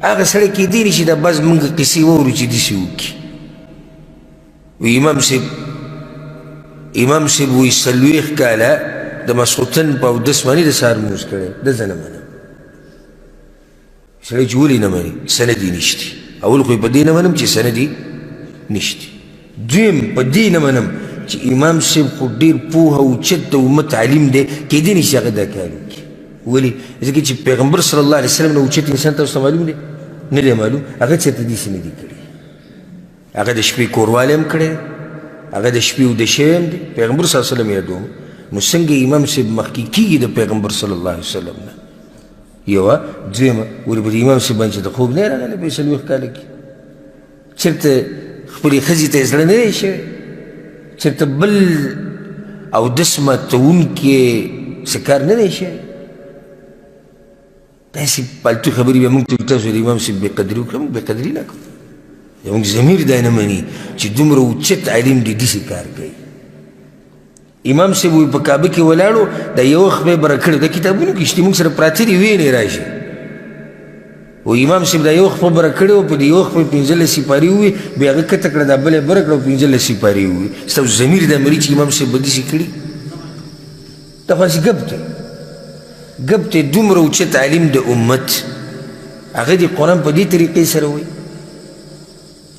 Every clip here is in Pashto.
هغه سړی کیدی نه شي دا بس موږ قصې واورو چې داسې وکړي وی امام صاحب وی 40 کاله د ماسخوتن په اودس باندې د سهار لمونځ کړی ده زه نه منم سړی چې ولې نه مني سند یې نشته اول خو یې په دې نه منم چې سند یې نشته دویم په دې نه منم چې امام صاحب خو ډېر پوهه اوچت د امت عالم دی کیدی نه شي هغه دا کار وکړي ولې ځکه چې پیغمبر صلی الله علیه وسلم نه اوچت انسان تاسو ته معلوم دی نه دی معلوم هغه چېرته داسې نه دي کړي هغه د شپې کوروالی هم کړی هغه د شپې اوده شوی هم دی پیغمبر صلی الله علیه وسلم یادوم نو څنګه امام صاحب مخکې کېږي د پیغمبر صلی الله علیه وسلم نه یوه دویمه ولې به د امام صاحب باندې چې د خوب نه یې راغلی په 40 کاله کې چېرته خپلې ښځې ته یې زړه نه دی شوی چېرته بل اودس ماتوونکې څه کار نه دی شوی داسې پالتو خبرې به موږ ته تاسو د امام صاحب بېقدري وکړه موږ بېقدري نه کوو زموږ ضمیر دا نه مني چې دومره اوچت عالم دی داسې کار کوي امام صاحب وایي په کعبه کې ولاړو دا یو وخت به یې بره کړی دا کتابونو کې شته موږ سره پراته دي وینې راشي و امام صاحب دا یو وخت په بره کړی و په دې یو وخت په 15 سپارې ووي بیا هغه کته کړه دا بله یې بره کړه 15 سپارې ووي ستاسو ضمیر دا مري چې امام صاحب به داسې کړي دا خو هسې ګپ دی ګپ دی دومره اوچت عالم د امت هغه د قرآن په دې طریقې سره وایي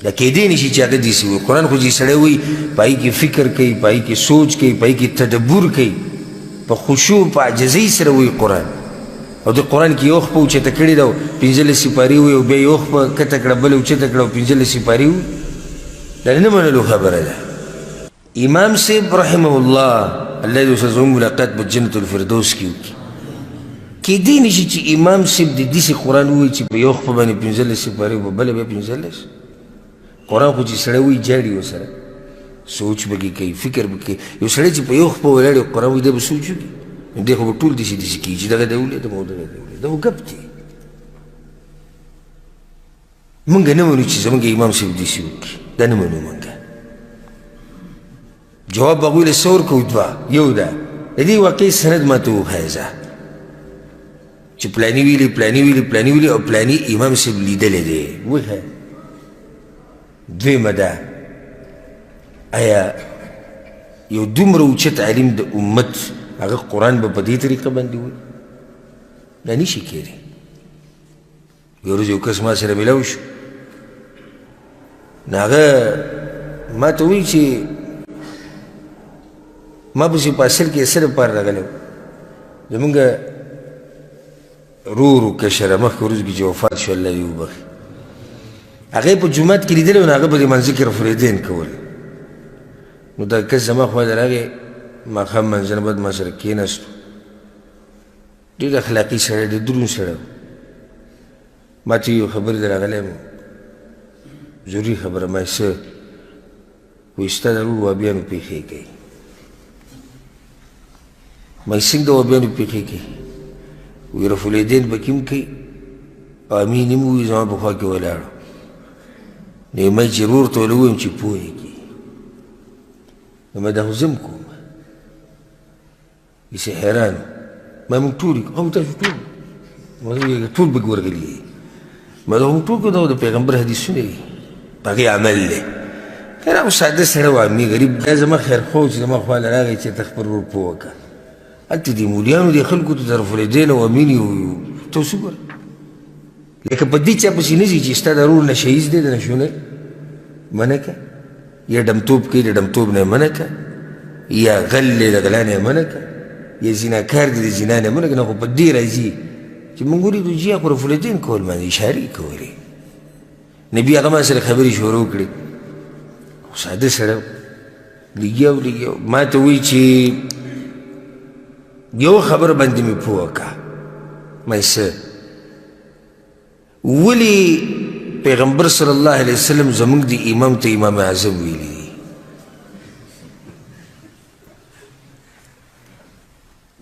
دا کېدی نه شي چې هغه داسې وایي قرآن خو چې سړی وایي په هغې کې فکر کوي په هغې کې سوچ کوي په هغې کې تدبر کوي په خشوع په عجزۍ سره وایي قرآن او د قرآن کې یو وخت په اوچته کړې ده او 15 سپارې وایي او بیا یو وخت په کته کړه بله اوچته کړه او 15 سپارې وایي دا نه منلو خبره ده امام صاحب رحمه الله الله دې ورسره زموږ ملاقات په جنت الفردوس کې وکړي کېدی نه شي چې امام صاحب د داسې قرآن ووایي چې په یو وخت په باندې 15 سپارې په بله بیا 15 قرآن خو چې سړی وایي جاړي ورسره سوچ به کې کوي فکر به کوي یو سړی چې په یو وخت په ولاړ قرآن وایي دی به سوچ وکړي نو دی خو به ټول داسې داسې کېږي چې دغه دی ولیدم او دغه دی ولیدم دا خو ګپ دی موږ نه منو چې زموږ امام صاحب داسې وکړي دا نه منو موږ جواب به هغوی له څه ورکوو دوه یو ده د دې واقعې سند ماته وښایه ځه چې پلاني ویلي پلاني ویلي پلاني ویلي او پلاني امام صاحب لیدلی دی وښایه دویمه ده آیا یو دومره اوچت عالم د امت هغه قرآن به په دې طریقه باندې وایي دا نشي کېدی یو ورځ یو کس ما سره میلاو شو نو هغه ما ته وایي چې ما پسې په اصل کې څه دپاره راغلی و زمونږ رورو کشره مخکې ورځ کې چې وفات شو الله دې وبخي هغه په جومات کې لیدلی و نو هغه به د منځه کې رفریدین کول نو دا کس زما خوا ته راغی ماښام منځه نه بعد ما سره کېناستو ډېر اخلاقي سړی دی دروند سړی و ما ته یو خبرې ته راغلی یم ضروري خبره ما څه وایي ستا دا رور وابیانو پېښې کوي ما څنګه د وابیانو پېښې کوي وایي رفلیدین پکې هم کوي او امین هم وایي زما په خوا کې ولاړو نو ما چې رور ته ویل چې پوهېږي نو ما دا خو زه هم کوم یسې حیران ما موږ ټول او تاسو ټول ما ټول پکې ورغلي یې ما دا موږ ټول کو دا د پیغمبر حدیثونه دي په هغې عمل دی خیر هغه ساده سړی و امي غریب دا زما خیرخوا چې زما خوا له راغی چې ته خپل ورور پوه وکړه هلته دې مولیانو دې خلکو ته طرفالدین او امین ته اوس وګوره لکه په دې چا پسې نه ځي چې ستا د رور نشهیز دی د نشو نه منع کړه یا ډمتوب کوي د ډمتوب نه منع کړه یا غل دی د غلا نه منع کړه یا زناکار دی د زنا نه منع کړه نو خو په دې راځي چې موږ ولیدو چې یا خو رفالدین کول باندې اشارې کولې نبي هغه ما سره خبرې شروع کړې خو ساده سړی لګیا ما ته وایي چې یو خبر باندې مې پوه وکړه ما څه ولې پیغمبر صلی الله علیه وسلم زموږ د امام ته امام اعظم ویلي دي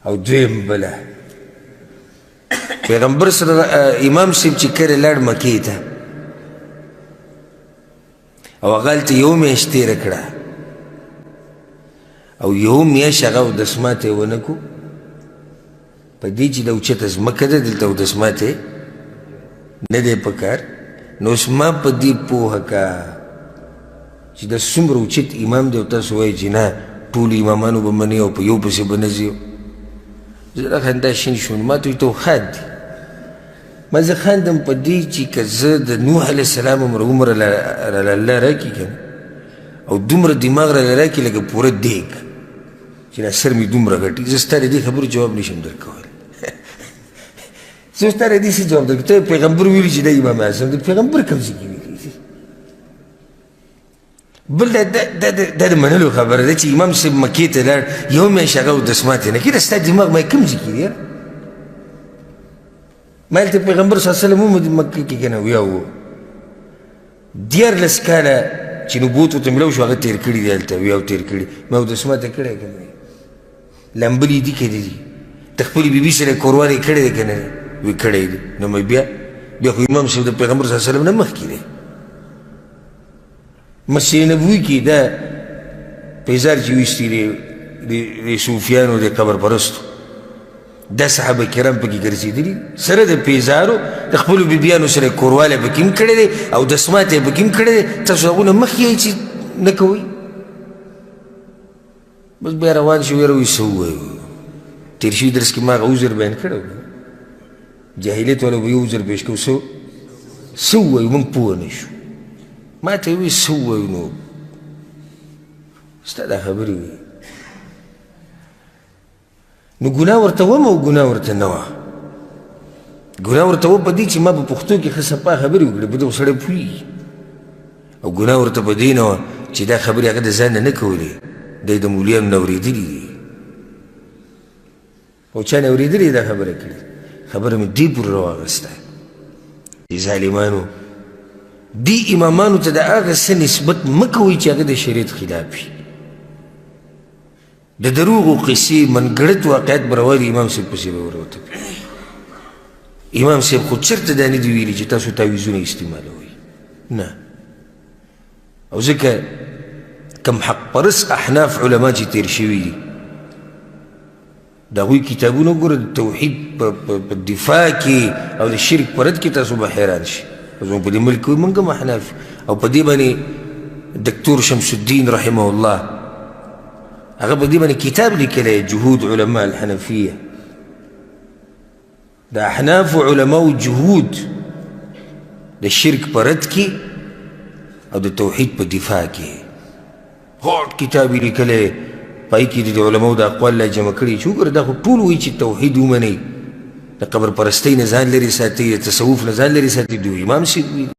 او دویم بله پیغمبر صلی الله امام صاحب چې کله لاړ مکې ته او هغه هلته یو میاشت تېره کړه او یو میاشت هغه اودسمات یې ونه کړو په دې چې د اوچته ځمکه ده دلته اودسمات یې نه دی پکار. نو اوس ما په دې پوهه کا چې دا څومره اوچت امام دی او تاسو وایئ چې نه ټولو امامانو به منئ او په یو پسې به نه ځئ. زه را خندا شین شوم. ما ته وایي ته خاند دی. ما زه خاندم په دې چې که زه د نوح علیه السلام عمر راله الله راکړي که نه او دومره دماغ راله راکړي لکه پوره دیګ چې دا سر مې دومره غټي، زه ستا د دې خبرو جواب نشم درکولی. زه ستا د دې څه جواب درکوم؟ ته پیغمبر ویلي چې دا امام اعظم د پیغمبر کوم ځای کې ویلي دي؟ بل دا د منلو خبره ده چې امام صاحب مکې ته لاړ یو میاشت هغه اودسمات یې نه کړي. ستا دماغ ما کوم ځای کې دی؟ ما هلته پیغمبر صلی الله علیه وسلم مکې کې که نه ویا و 14 کاله چې نبوت ورته میلاو شو هغه تېر کړي دي هلته ویا تېر کړي. ما اودسمات یې کړی که نه لمبلي دي که دي د خپلې بیبي سره قربان یې کړی دی که نه وی کړی دی. نو بیا خو امام صاحب د پیغمبر صلی الله علیه وسلم نه مخکې دی. مسجد نبوي کې دا پیزار چې ویستي د صوفیانو د قبر پرستو دا صحابه کرام پکې ګرځېدلي سره د پیزارو د خپلو بیبیانو سره کوروالی پکې هم کړی دی او دسمات یې پکې هم کړی دی. تاسو هغونه مخکې یئ چې نه کوئ. بس بیا روان شو. یاره وایي څه ووایو؟ تېر شوي درس کې ما هغه عذر بیان کړی و. جاهلیت والا به یو عذر پیش کوو څه ووایو موږ پوه نه شو. ما ته یې وایي څه ووایو؟ نو ستا دا خبرې وایي نو ګناه ورته وم او ګناه ورته نه وه. ګناه ورته و په دې چې ما په پښتو کې ښه صفا خبرې وکړې په دغه سړی پوهېږي. او ګناه ورته په دې نه وه چې دا خبرې هغه د ځان نه نه کولې دی د مولیانو نه اورېدلي دي او چا نه اورېدلې دا خبره کړې. خبره مې دې پورې راواغسته چې ظالمانو دې امامانو ته د هغه څه نسبت مه کوئ چې هغه د شریعت خلاف وي. د دروغو قصې منګړت واقعیت به راولي امام صاحب پسې به وروته. امام صاحب خو چېرته دا نه دي ویلي چې تاسو تعویضونه استعمالوئ نه. او ځکه کم حق پرست احناف علما چې تېر شوي دي د هغوی کتابونه وګوره د توحید په دفاع کې او د شرک په رد کې تاسو به حیران شي. زموږ په دې ملک کې موږ هم احناف او په دې باندې دکتور شمس الدین رحمه الله هغه په دې باندې کتاب لیکلی جهود علماء الحنفیه د احناف علماو جهود د شرک په رد کې او د توحید په دفاع کې غوټ کتاب یې لیکلی پای کې د علماو د اقوال لا جمع کړي چې وګوره دا خو ټول وایي چې توحید ومنئ د قبر پرستۍ نه ځان لرې ساتئ د تصوف نه ځان لرې ساتئ. دوی امام صاحب ویلي